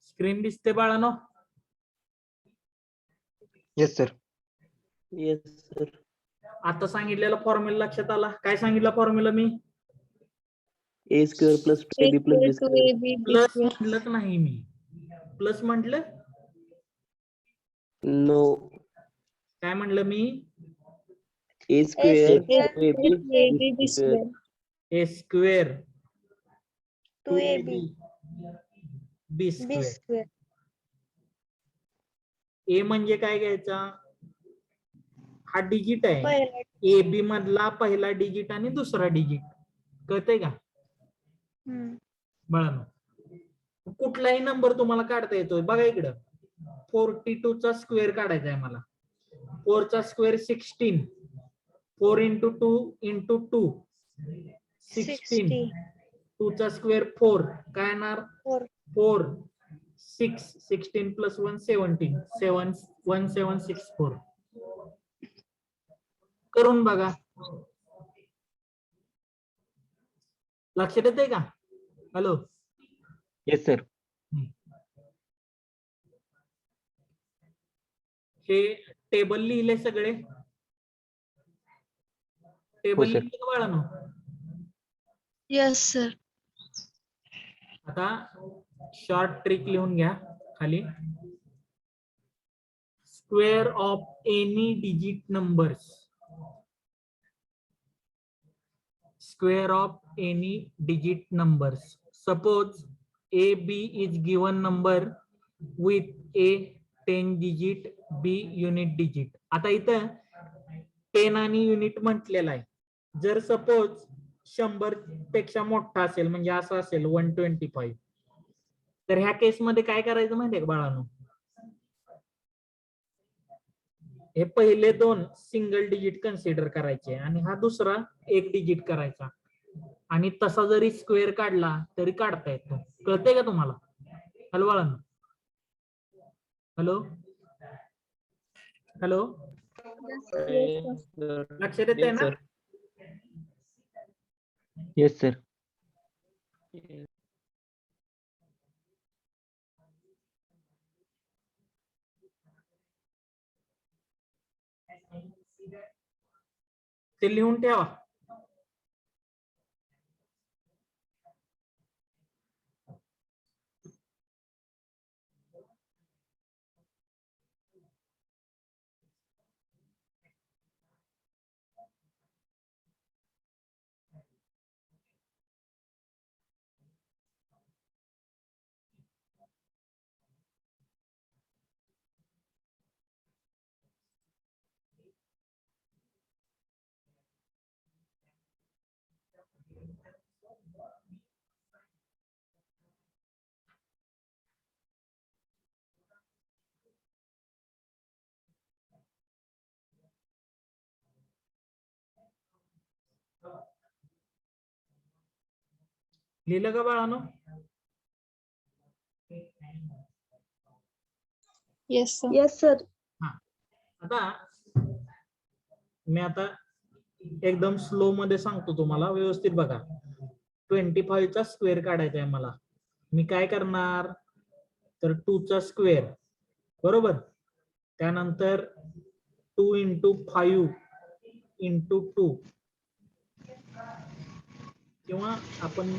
Screen दिसते बाळानो? Yes sir. Yes sir. आता सांगितलेला फॉर्म्युला लक्षात आला? काय सांगितलं फॉर्म्युला मी? A square plus 2ab plus B square. Plus म्हटलंच नाही मी. प्लस म्हटलं? नो. काय म्हणलं मी? A square 2ab square. A square 2ab B b square. square. A म्हणजे काय घ्यायचा? हा डिजिट आहे. पहिला ए बी मधला पहिला डिजिट आणि दुसरा डिजिट. कळतंय का बाळांनो? कुठलाही नंबर तुम्हाला काढता येतोय. बघा इकडं 42 चा स्क्वेअर काढायचा आहे मला. 4 चा स्क्वेअर 16. 4 into 2 into 2 16. 2 चा स्क्वेअर 4. काय येणार? 4 4 6 16 प्लस 1 17 7 1764. करून बघा. लक्षात येते का? हॅलो. Yes sir. हे टेबल लिहिले सगळे. Table sir. लिहिले का बाळांनो? yes sir. आता शॉर्ट ट्रिक लिहून घ्या खाली. Square of any digit numbers. Square of any digit numbers. Suppose AB is given number with A 10 digit, B unit digit. आता इथं 10 आणि युनिट म्हटलेला आहे. जर सपोज 100 पेक्षा मोठा असेल म्हणजे असं असेल 125, तर ह्या केस मध्ये काय करायचं माहितीये का बाळांनो? हे पहिले दोन सिंगल डिजिट कन्सिडर करायचे आणि हा दुसरा एक डिजिट करायचा. आणि तसा जरी स्क्वेअर काढला तरी काढता येतो. कळतंय का तुम्हाला? हॅलो बाळांनो. Hello hello. लक्षात येतंय ना? Yes sir. ते लिहून ठेवा. लिहिलं का बाळांनो? yes sir. Yes, sir. आता मी आता एकदम स्लो मध्ये सांगतो तुम्हाला, व्यवस्थित बघा. 25 चा स्क्वेअर काढायचा आहे मला. मी काय करणार? तर 2 चा स्क्वेअर बरोबर. त्यानंतर 2 इंटू 5 इंटू 2 किंवा आपण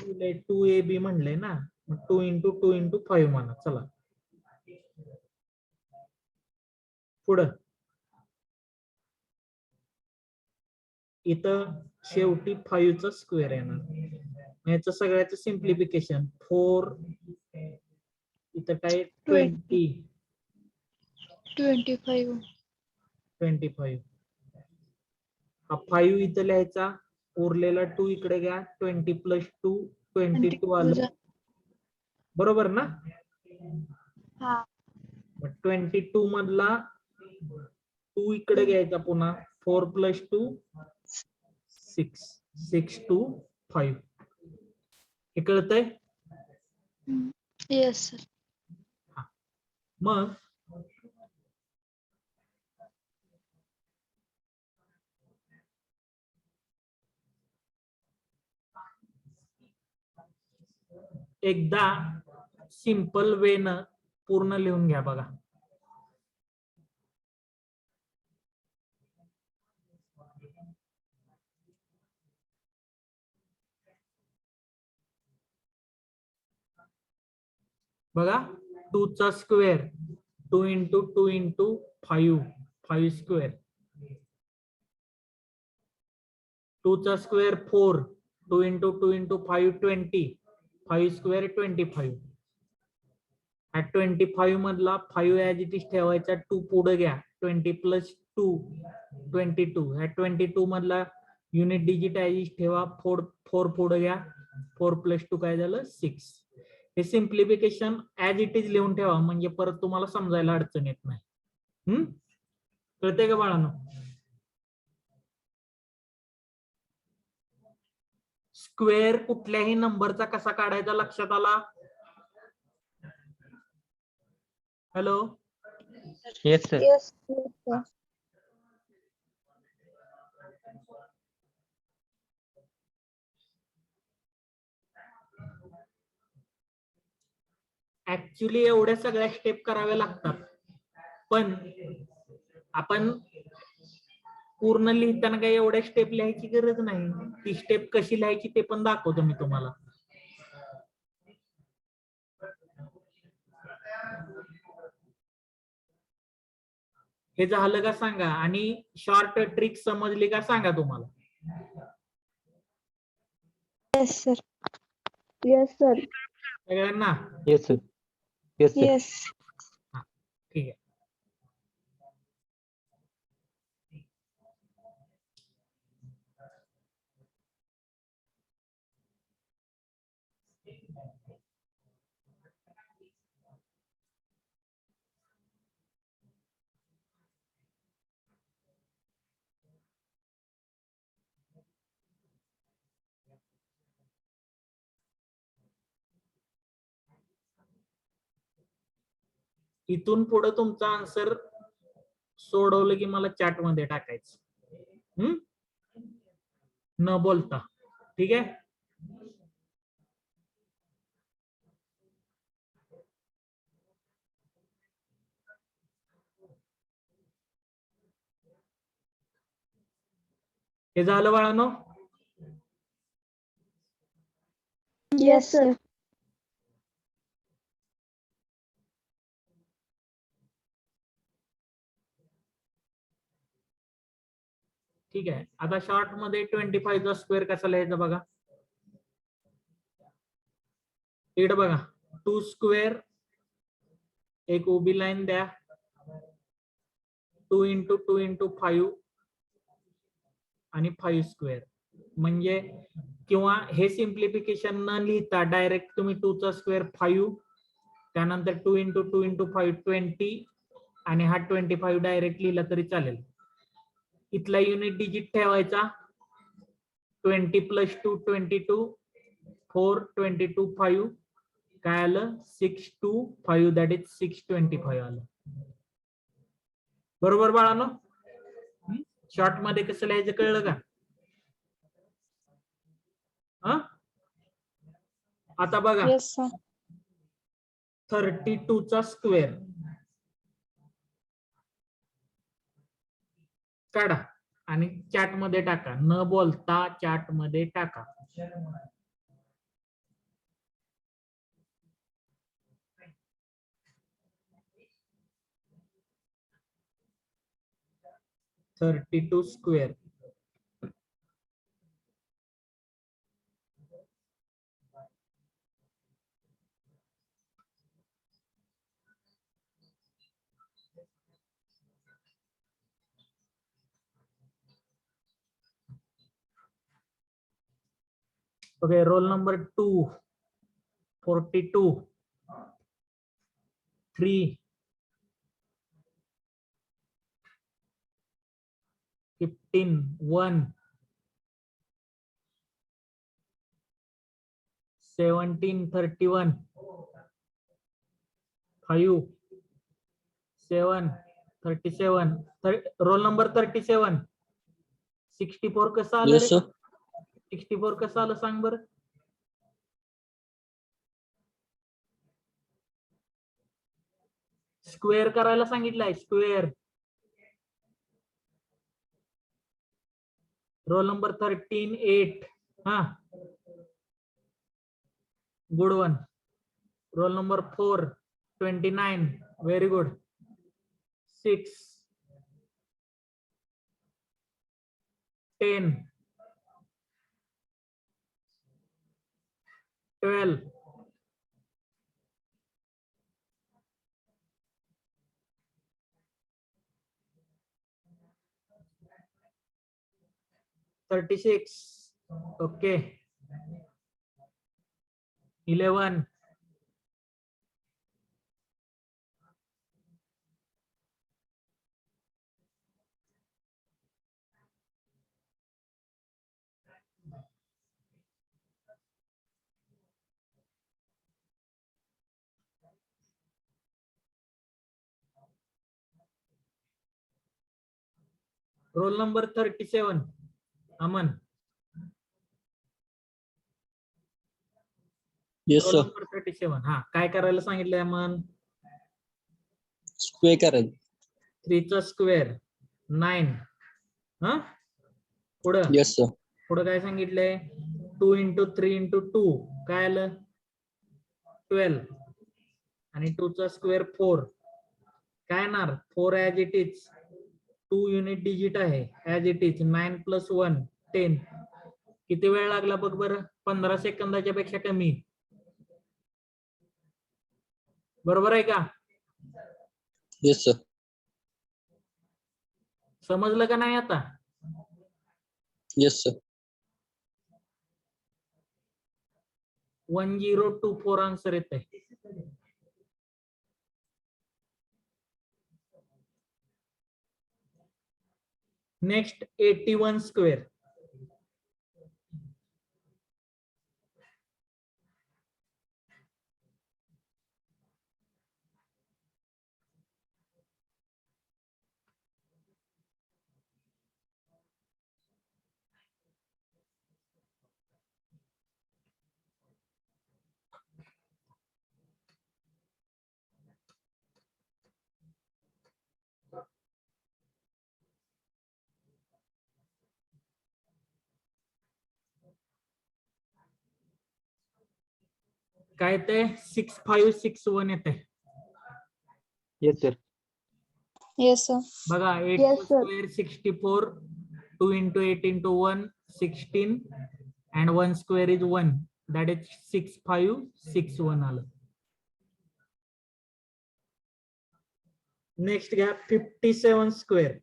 2ab म्हणलंय ना, 2 इंटू 2 इंटू 5 म्हणा. चला पुढं. इथं शेवटी 5 चा स्क्वेअर येणार. याचं सगळ्याचं सिम्प्लिफिकेशन 4. इथं काय 20 25. हा 5 इथं लिहायचा. उरलेला 2 इकडे घ्या. 20 प्लस 2 22 आलं. बरोबर ना? हा 22 मधला 2 इकडे घ्यायचा पुन्हा. 4 प्लस 2 6. 6 2 5. हे कळतंय? yes sir. मग एकदा सिंपल वे न पूर्ण लिहून घ्या बघा. बघा 2 चा स्क्वेअर 2 इंटू 2 इंटू 5 स्क्वेअर. 2 चा स्क्वेअर 4 2 इंटू 2 इंटू 5 20 5 स्क्वेअर 25. ह्या 25 मधला 5 ऍज इट इज ठेवायचा 2 पुढे घ्या 20 प्लस 2 22. ह्या 22 मधला युनिट डिजिट ऍज इज ठेवा 4 पुढे घ्या 4 प्लस 2 काय झालं 6. हे सिम्प्लिफिकेशन ऍज इट इज लिहून ठेवा म्हणजे परत तुम्हाला समजायला अडचण येत नाही. कळते का बाळांनो? स्क्वेअर कुठल्याही नंबरचा कसा काढायचा लक्षात आला? Hello Yes, sir. Yes, sir. Actually एवढ्या सगळ्या स्टेप कराव्या लागतात, पण आपण पूर्ण लिहिताना काही एवढ्या स्टेप लिहायची गरज नाही. ती स्टेप कशी लिहायची ते पण दाखवतो मी तुम्हाला. हे झालं का सांगा, आणि शॉर्ट ट्रिक समजली का सांगा तुम्हाला. Yes, sir. Yes, sir. सगळ्यांना Yes, sir. Yes, sir. Yes. ठीक आहे. इथून पुढे तुमचा आन्सर सोडवलं की मला चॅट मध्ये टाकायचं, न बोलता. ठीक आहे. हे झालं बाळांनो? Yes, sir. ठीक आहे. आता शॉर्ट मध्ये 25 चा स्क्वेअर कसा लिहायचा बघा. इकडे बघा 2 स्क्वेअर, एक उभी लाईन द्या 2 इंटू 2 इंटू 5 आणि 5 स्क्वेअर. म्हणजे किंवा हे सिम्प्लिफिकेशन न लिहिता डायरेक्ट तुम्ही 2 चा स्क्वेअर 5 त्यानंतर 2 इंटू 2 इंटू 5 20 आणि हा 25 डायरेक्ट लिहिला तरी चालेल. इथला युनिट डिजिट ठेवायचा 20 प्लस 2 22 4 22 5 काय आलं 6 2 5 दॅट इज 625 आलं. बरोबर बाळांनो? शॉर्ट मध्ये कसं लिहायचं कळलं का? आता बघा Yes, sir. 32 चा स्क्वेअर काढा आणि चॅट मध्ये टाका, न बोलता चॅट मध्ये टाका. $32 square. Okay, roll number 2, 42, 3, 15, 1, 17, 31, 5, 7, 37, roll number 37, 64 कसं आलं Yes, रे? sir. 64 कसं आलं सांग बरं? स्क्वेअर करायला सांगितलंय स्क्वेअर. Roll number 13 8. हा, good one. Roll number 4 29. Very good. 6 10 12 36. Okay. 11 roll number 37 Aman. Yes roll sir. Number 37. हा, काय करायला सांगितलंय अमन? स्क्वेअर करायचं. 3 चा स्क्वेअर 9. हा, पुढं येस सर. पुढं काय सांगितलंय? 2 इंटू 3 इंटू 2 काय आलं? 12. आणि 2 चा स्क्वेअर 4 काय येणार? 4 as it is. 2 unit digit आहे ऍज इट इज. 9 प्लस 1 10. किती वेळ लागला बघ बरं? 15 सेकंदाच्या पेक्षा कमी. बरोबर आहे का? Yes sir. समजलं का नाही आता? Yes sir. 1024 आन्सर येत आहे. Next 81 square. काय ते 6561 येते. Yes sir. Yes, sir. बघा 8 Yes, sir. Square 64. 2 into 8 into 1 16 and 1 square is 1. That is 6561 आलं. नेक्स्ट घ्या 57 स्क्वेअर.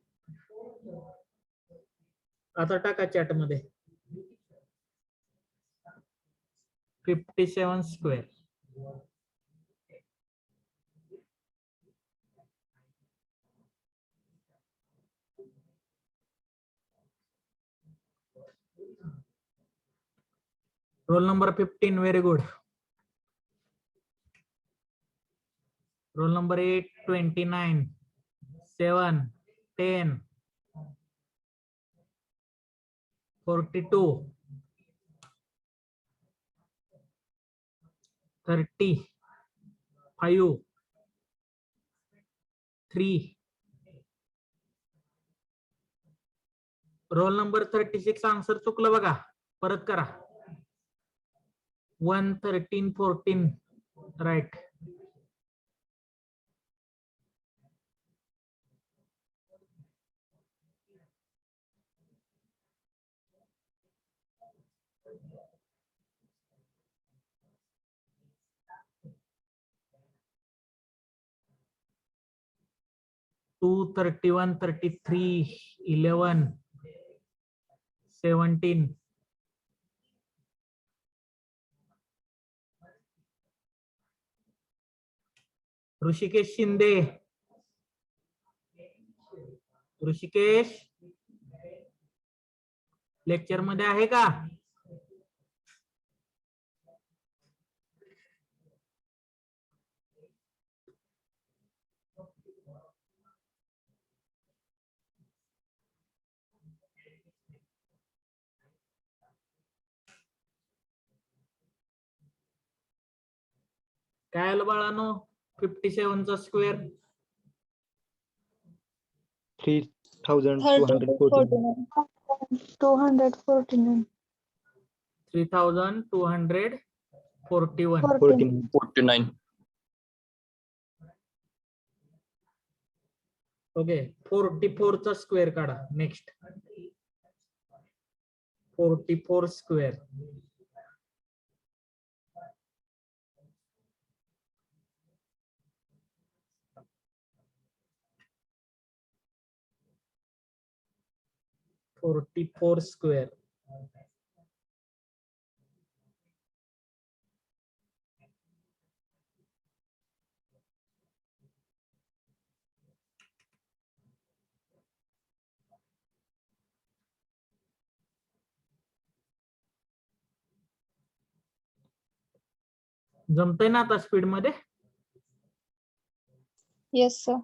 आता टाका चॅट मध्ये 57 square. Roll number 15. Very good. Roll number 8 29. 7 10 42 30 5 3. Roll number 36 answer चुकलं बघा. परत करा. 1 13 14 right. Two 31 33 11 17 Hrishikesh Shinde. Hrishikesh lecture मध्ये आहे का? काय आलं बाळानो? 57 चा स्क्वेअर 3249. 249. 3241. 49. 49. ओके 44 चा स्क्वेअर काढा. Next 44 square. स्क्वेअर. जमतंय ना आता स्पीड मध्ये? Yes, sir.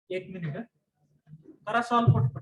एक मिनिट हं. करा सॉल्व पटपट.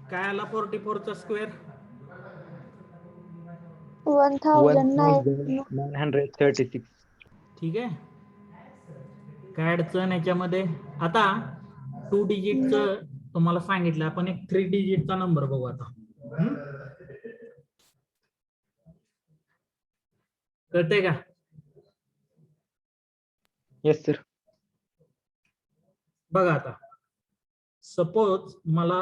काय आला 44 चा स्क्वेअर? 1009. 1936. ठीक आहे. काय अडचण याच्यामध्ये? आता 2 डिजिटचं तुम्हाला सांगितलं, आपण एक 3 डिजिटचा नंबर बघू आता. कळतंय का? Yes, sir. बघा आता सपोज मला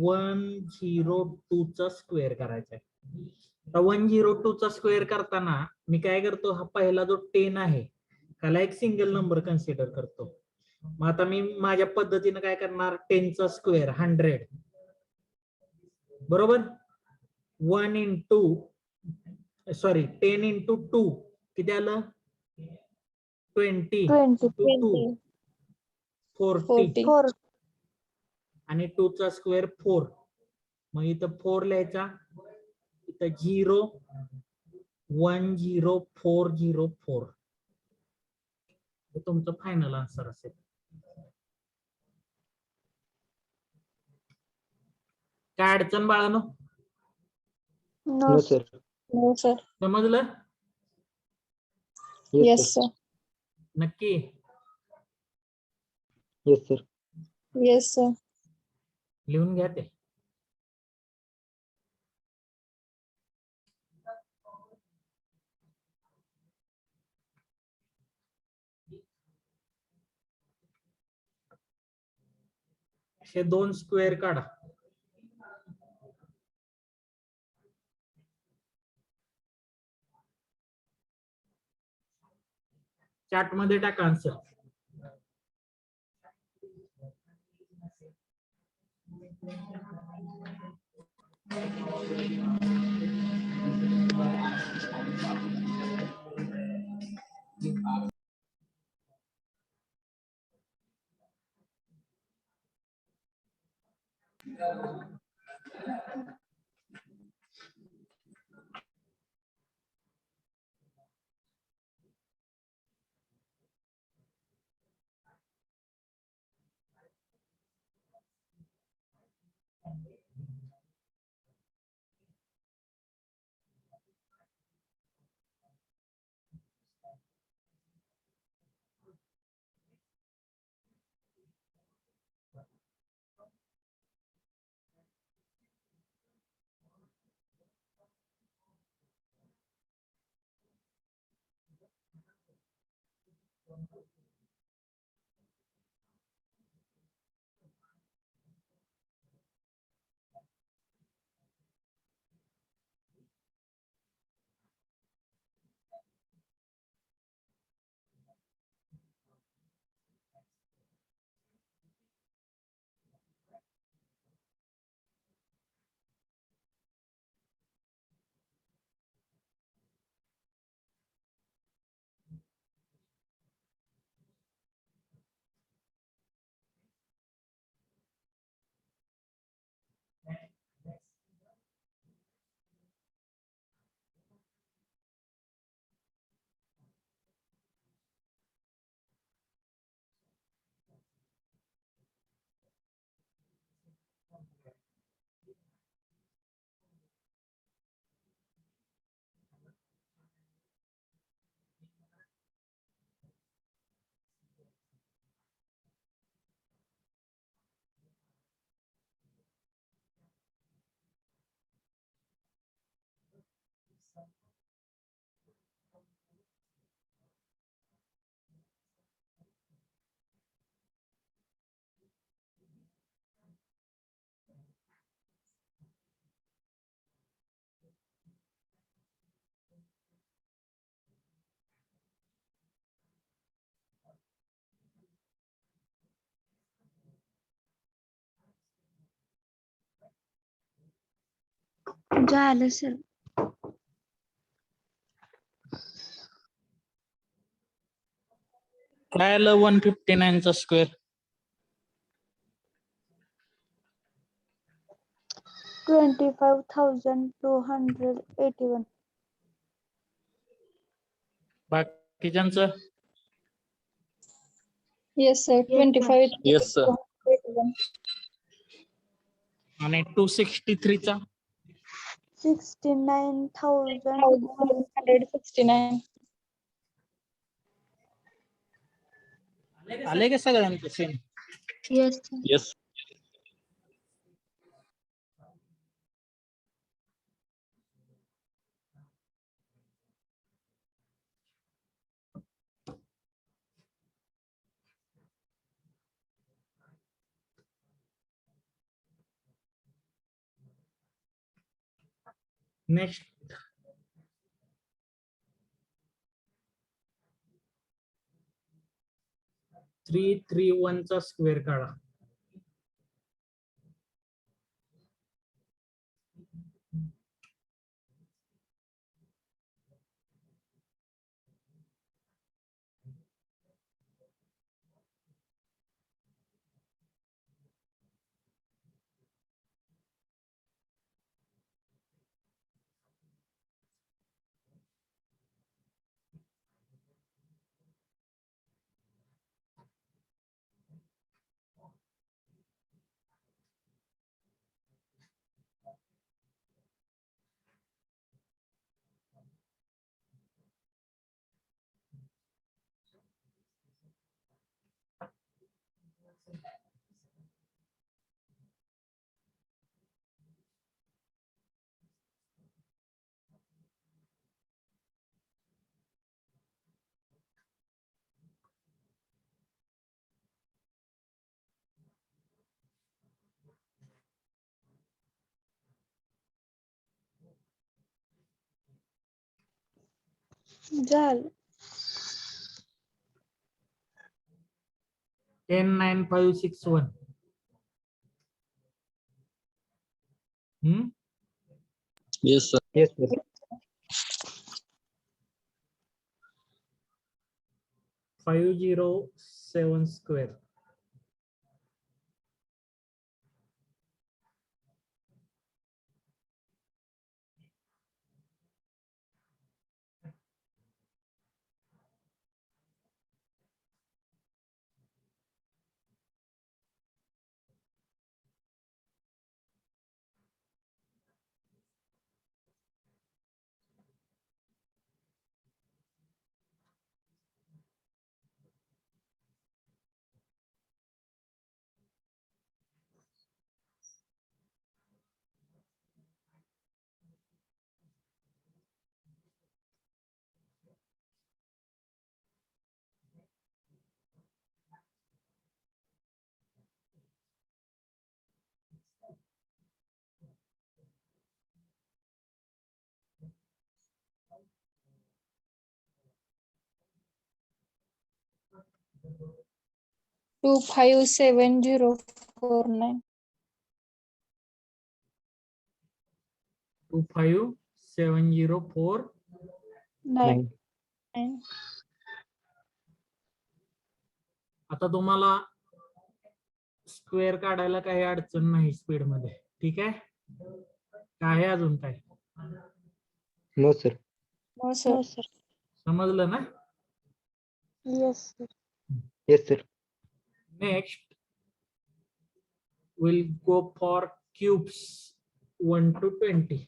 102 चा स्क्वेअर करायचा आहे. तर 102 चा स्क्वेअर करताना मी काय करतो, हा पहिला जो 10 आहे त्याला एक सिंगल नंबर कन्सिडर करतो. मग आता मी माझ्या पद्धतीने काय करणार, 10 चा स्क्वेअर 100 बरोबर. 1 इंटू 10 इंटू 2 किती आलं? 20 20. 2 40 40. आणि 2 चा स्क्वेअर 4. मग इथं 4 लिहायचा, इथं 0 10404. हे तुमचं फायनल आन्सर असेल. काय अडचण बाळानो? No, sir. No, sir. समजलं? Yes, Yes, sir. sir. नक्की? Yes, sir. Yes, sir. लिहून घ्या ते. हे 2 स्क्वेअर काढा. चॅट मध्ये टाका आन्सर. झालं सर. काय आलं 159 चा square? 25,281. बाकीच्यांचं? Yes sir. 25. Yes, sir. आणि 263 चा? 69,169. आले का सगळ्यांचं same? Yes sir. Yes. Next. Three 331 चा स्क्वेअर काढा. झालं. 10561. Yes, sir. Yes sir. 507 square. Two 57049. 25704. 9. आता तुम्हाला स्क्वेअर काढायला काही अडचण नाही स्पीड मध्ये. ठीक आहे. काय अजून काय No sir. No sir. समजलं ना? Yes sir. Yes sir. Next will go for cubes 1 to 20.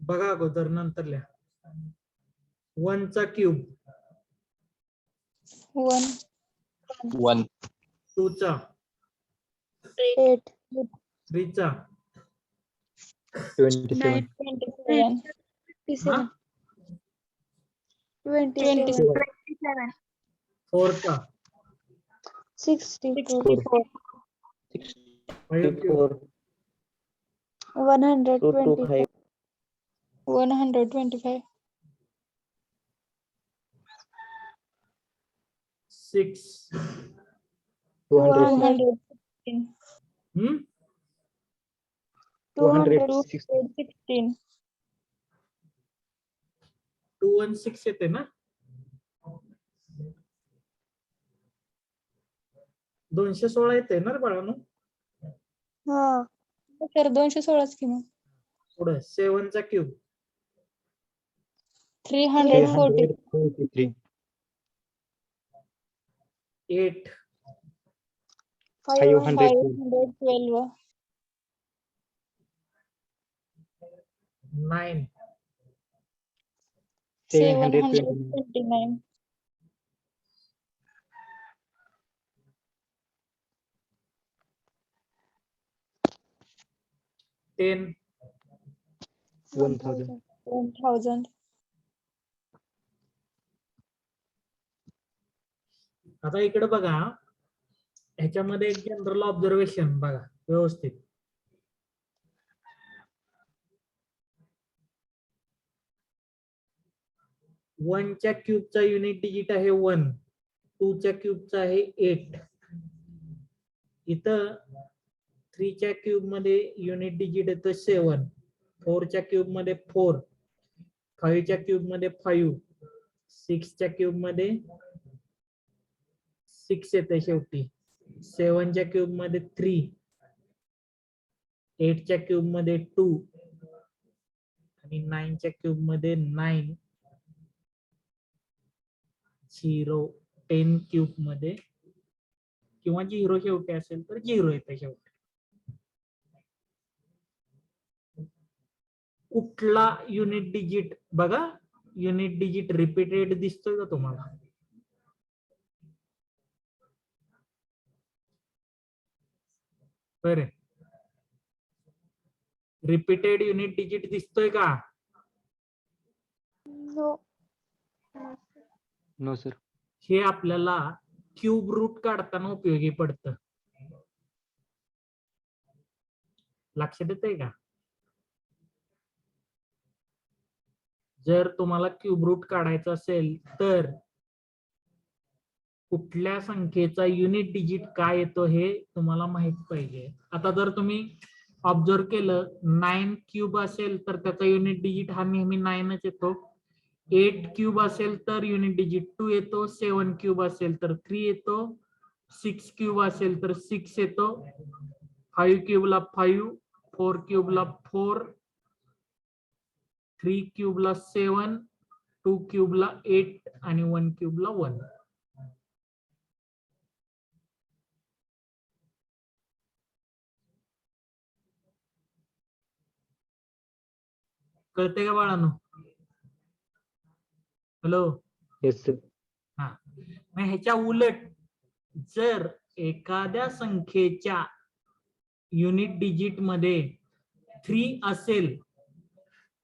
बघा अगोदर नंतर लिहा. 1 चा क्यूब, 1. 1. 2 चा, 8. 3 चा, 27. 27. 27. 4 चा, 64. 5 क्यूब, 64. 125. 125. 6. 200. 216. 216. 216 येते ना. 216 येते ना रे बाळांनो. हा. सर 216 की मग पुढे 7 चा क्यूब 340 343. 8. 512. 512 9. 729. 729 10. 1000. 1000 आता इकडे बघा, ह्याच्यामध्ये एक जनरल ऑब्झर्वेशन बघा व्यवस्थित. वनच्या क्यूबचा युनिट डिजिट आहे 1, 2 च्या क्यूबचा आहे 8. इथं 3 च्या क्यूब मध्ये युनिट डिजिट येतं 7, 4 च्या क्यूब मध्ये 4, 5 च्या क्यूब मध्ये 5, 6 च्या क्यूब मध्ये 6 येते शेवटी, 7 च्या क्यूब मध्ये 3, 8 च्या क्यूब मध्ये 2 आणि 9 च्या क्यूब मध्ये 9, 0, 10 क्यूब मध्ये किंवा 0 शेवटी असेल तर 0 येते शेवटी. कुठला युनिट डिजिट बघा, युनिट डिजिट रिपीटेड दिसतोय का तुम्हाला? बरे, रिपीटेड युनिट डिजिट दिसतोय का? No. No, sir. हे आपल्याला क्यूब रूट काढताना उपयोगी पडतं. लक्षात येतंय का? जर तुम्हाला क्यूब रूट काढायचं असेल तर कुठल्या संख्येचा युनिट डिजिट काय येतो हे तुम्हाला माहित पाहिजे. आता जर तुम्ही ऑब्झर्व केलं 9 क्यूब असेल तर त्याचा युनिट डिजिट हा नेहमी 9च येतो. 8 क्यूब असेल तर युनिट डिजिट 2 येतो. 7 क्यूब असेल तर 3 येतो. 6 क्यूब असेल तर 6 येतो. 5 क्यूबला 5, 4 क्यूबला 4, 3 क्यूबला 7, 2 क्यूबला 8 आणि 1 क्यूबला 1. कळते का बाळांनो? हॅलो. Yes, sir. हा, मग ह्याच्या उलट जर एखाद्या संख्येच्या युनिट डिजिट मध्ये 3 असेल,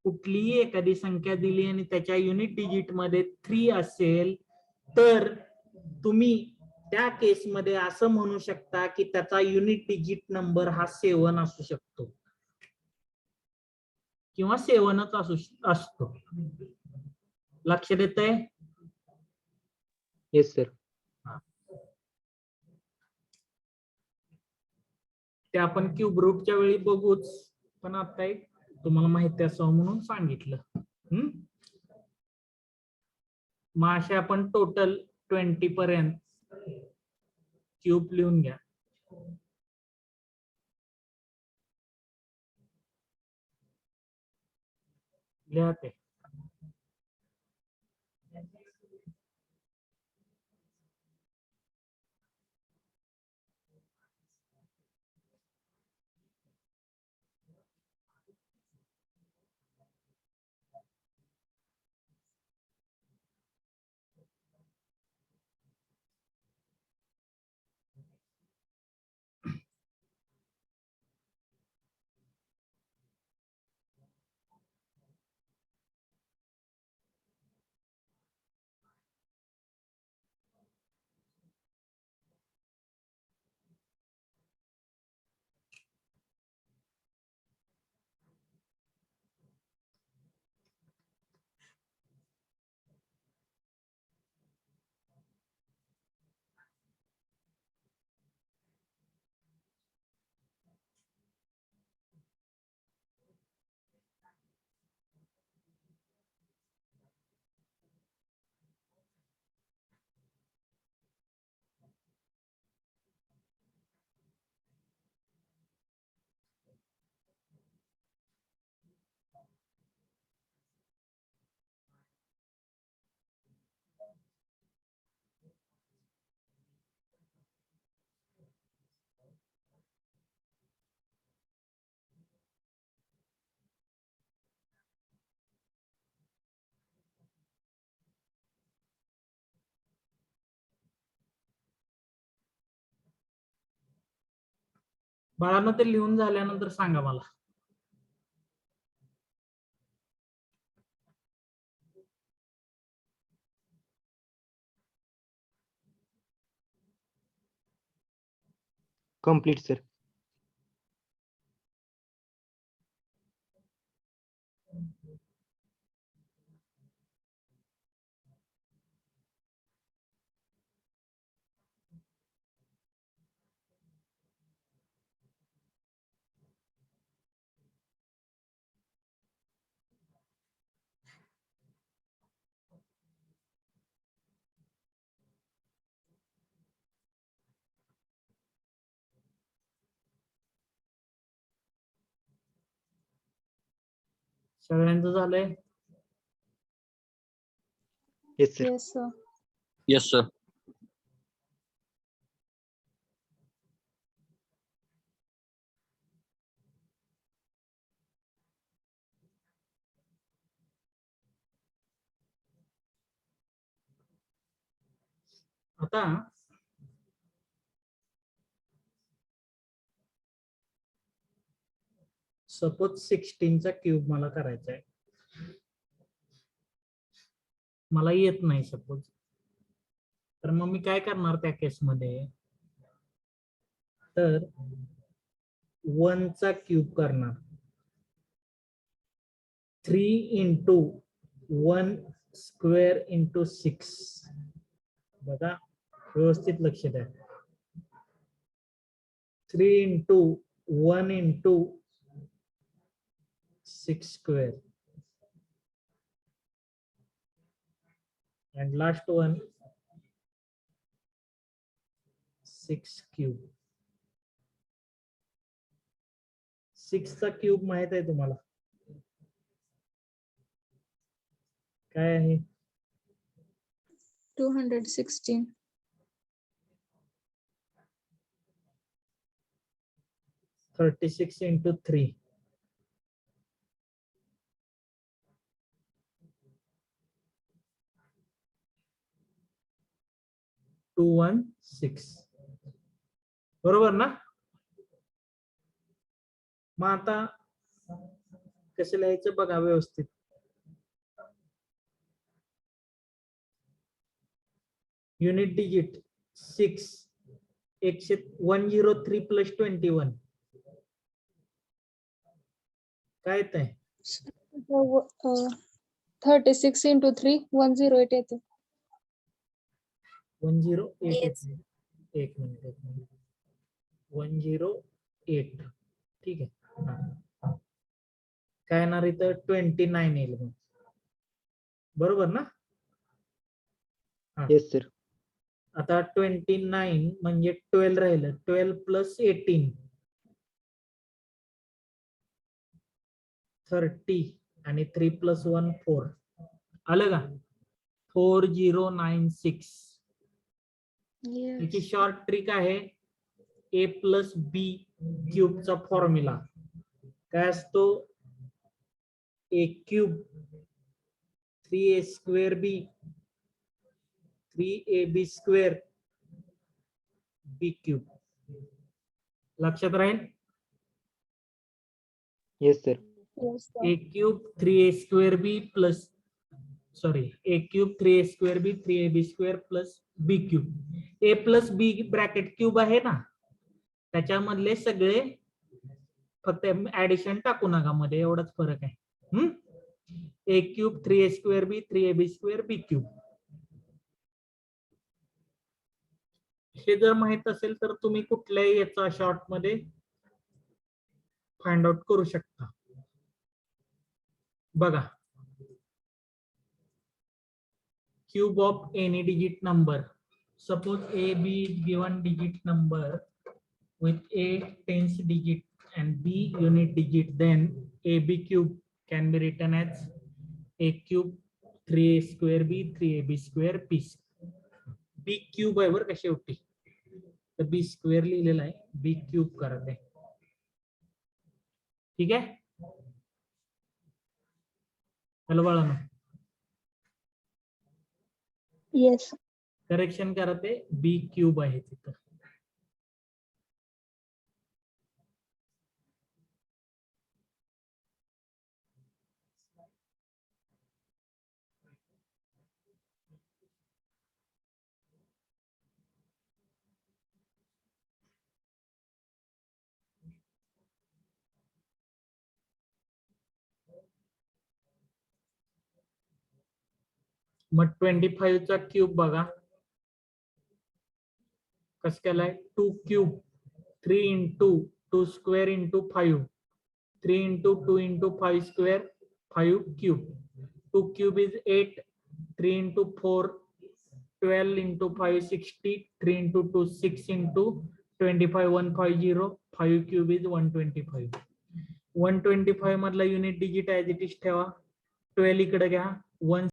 कुठलीही एखादी संख्या दिली आणि त्याच्या युनिट डिजिट मध्ये 3 असेल तर तुम्ही त्या केसमध्ये असं म्हणू शकता की त्याचा युनिट डिजिट नंबर हा 7 असू शकतो किंवा 7च असतो. लक्षात येतंय? Yes, sir. ते आपण क्यूब रूटच्या वेळी बघूच, पण आता एक तुम्हाला माहिती असावं म्हणून सांगितलं. मग असे आपण टोटल 20 पर्यंत क्यूब लिहून घ्या. लिहा ते. बाळांनो ते लिहून झाल्यानंतर सांगा मला. Complete, sir. सगळ्यांचं झालंय. Yes, sir. Yes sir. Yes, sir. आता सपोज 16चा क्यूब मला करायचा आहे. मला येत नाही सपोज, तर मग मी काय करणार त्या केसमध्ये, तर 1चा क्यूब करणार. 3 into 1 square into 6. बघा व्यवस्थित लक्ष द्या. 3 into 1 into 6 square. And last one 6 cube. 6 चा क्यूब माहित आहे तुम्हाला काय आहे? 216. 36 into 3. 216. बरोबर ना? मग आता कसं लिहायचं बघा व्यवस्थित. युनिट डिजिट 6 103 plus 21 काय येत आहे? 36 into 3 108 येते. 108 Yes. येते. एक मिनिट 108. ठीक आहे. हा. काय येणार इथं 29 येईल मग. बरोबर ना? Yes, sir. आता 29 म्हणजे 12 राहिलं. 12 plus 18 30 आणि 3 plus 1 4. आलं का? 4096. याची शॉर्ट ट्रिक आहे a plus b क्यूबचा फॉर्म्युला काय असतो? a cube 3a square b 3ab square b cube. लक्षात राहील? Yes, sir. Yes, sir. a cube 3a square b plus a cube 3a square b 3ab square plus b cube. a plus b bracket cube आहे ना, त्याच्यामधले सगळे फक्त addition टाकू नका मध्ये, एवढाच फरक आहे. a cube 3a square b 3ab square b cube. हे जर माहित असेल तर तुम्ही कुठल्याही याचा शॉर्ट मध्ये फाइंड आउट करू शकता. बघा, cube of any digit number. Suppose a b is given digit number with a tens digit and b unit digit, then ab cube can be written as a cube 3a square b 3ab square b. b cube आहे बरं का शेवटी, तर b square लिहिलेला आहे, b cube करत आहे. ठीक आहे. हॅलो बाळांनो, Yes. करेक्शन करते बी क्यूब आहे तिथं. मग 25 चा क्यूब बघा कस केलाय 2 cube 3 into 2 square into 5 3 into 2 into 5 square 5 cube 2 cube is 8 3 into 4 12 into 5 60 3 into 2 6 into 25 150 5 cube is 125 125 मधला unit digit as it is ठेवा 12 इकडे घ्या 1